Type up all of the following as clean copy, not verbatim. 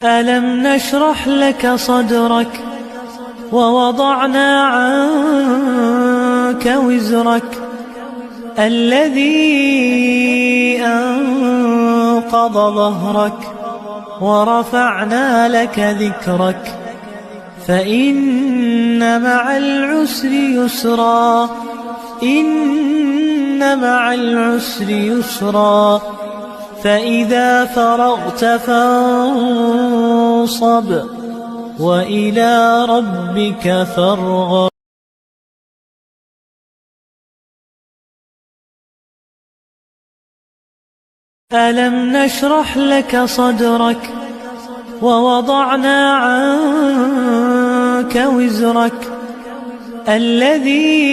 ألم نشرح لك صدرك ووضعنا عنك وزرك الذي أنقض ظهرك ورفعنا لك ذكرك فإن مع العسر يسرا إن مع العسر يسرا فإذا فرغت فانصب وإلى ربك فارغب. ألم نشرح لك صدرك ووضعنا عنك وزرك الذي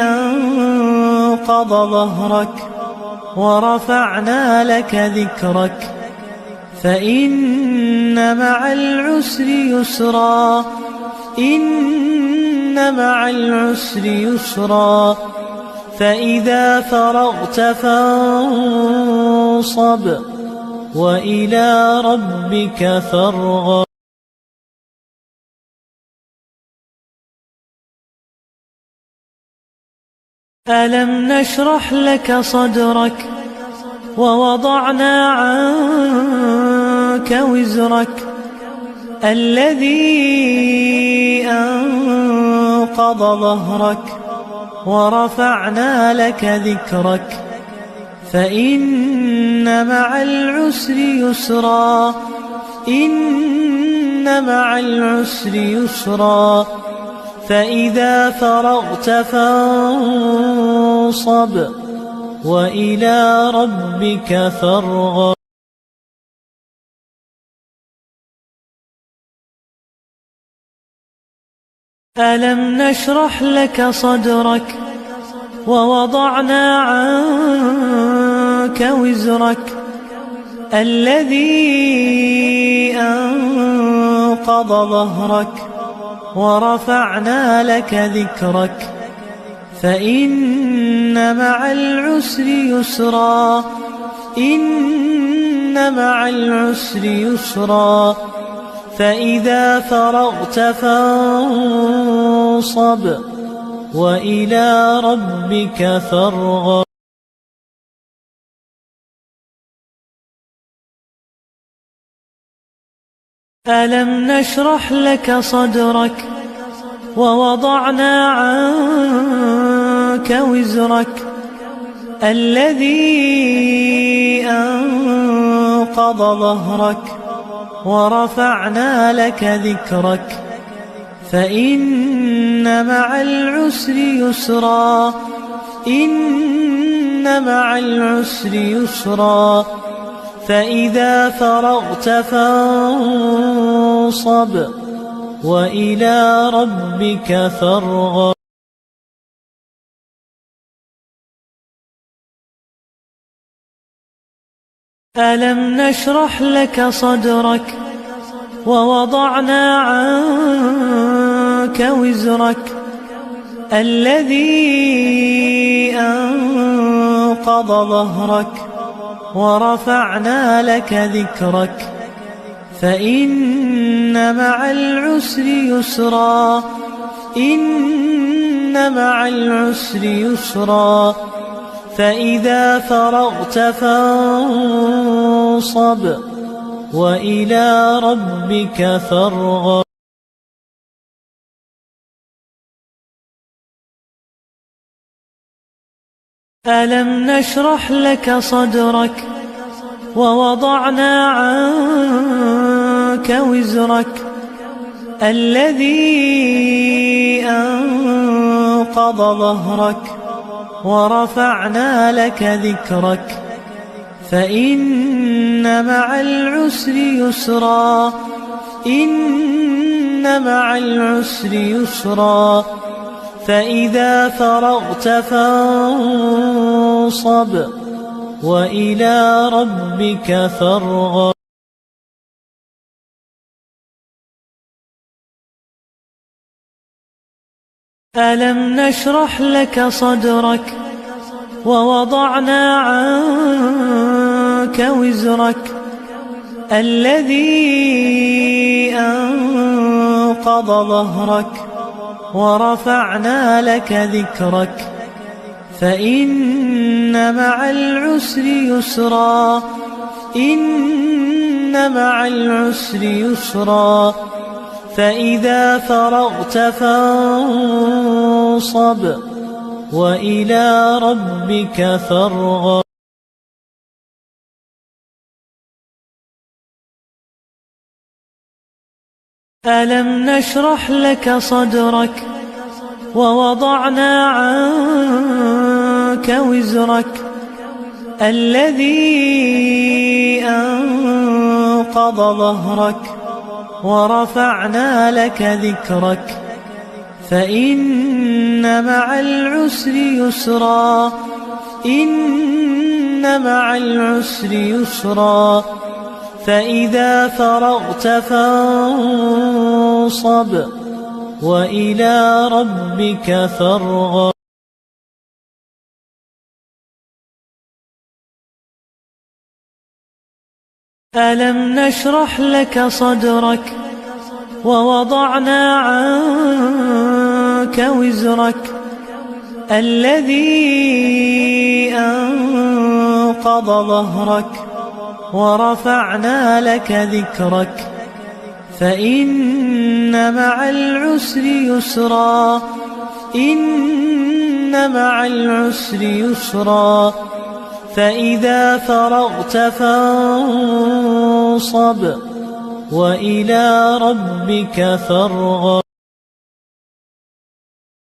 أنقض ظهرك ورفعنا لك ذكرك فإن مع العسر يسرا إن مع العسر يسرا فإذا فرغت فانصب وإلى ربك فارغب. ألم نشرح لك صدرك ووضعنا عنك وزرك الذي أنقض ظهرك ورفعنا لك ذكرك فإن مع العسر يسرا إن مع العسر يسرا فإذا فرغت فانصب وإلى ربك فارغب. ألم نشرح لك صدرك ووضعنا عنك وزرك الذي أنقض ظهرك ورفعنا لك ذكرك فإن مع العسر يسرا إن مع العسر يسرا فإذا فرغت فانصب وإلى ربك فارغب. ألم نشرح لك صدرك ووضعنا عنك وزرك الذي أنقض ظهرك ورفعنا لك ذكرك فإن مع العسر يسرا إن مع العسر يسرا فإذا فرغت فانصب وإلى ربك فارغب. ألم نشرح لك صدرك ووضعنا عنك وزرك الذي أنقض ظهرك ورفعنا لك ذكرك فإن مع العسر يسرا إن مع العسر يسرا فإذا فرغت فانصب وإلى ربك فارغب. ألم نشرح لك صدرك ووضعنا عنك وزرك الذي أنقض ظهرك ورفعنا لك ذكرك فإن مع العسر يسرا إن مع العسر يسرا فإذا فرغت فانصب وإلى ربك فارغب. ألم نشرح لك صدرك ووضعنا عنك وزرك الذي أنقض ظهرك ورفعنا لك ذكرك فإن مع العسر يسرا إن مع العسر يسرا فإذا فرغت فانصب وإلى ربك فارغب. ألم نشرح لك صدرك ووضعنا عنك وزرك الذي أنقض ظهرك ورفعنا لك ذكرك فإن مع العسر يسرا إن مع العسر يسرا فإذا فرغت فانصب وإلى ربك فارغب. ألم نشرح لك صدرك ووضعنا عنك وزرك الذي أنقض ظهرك ورفعنا لك ذكرك فإن مع العسر يسرا إن مع العسر يسرا فإذا فرغت فانصب وإلى ربك فارغب.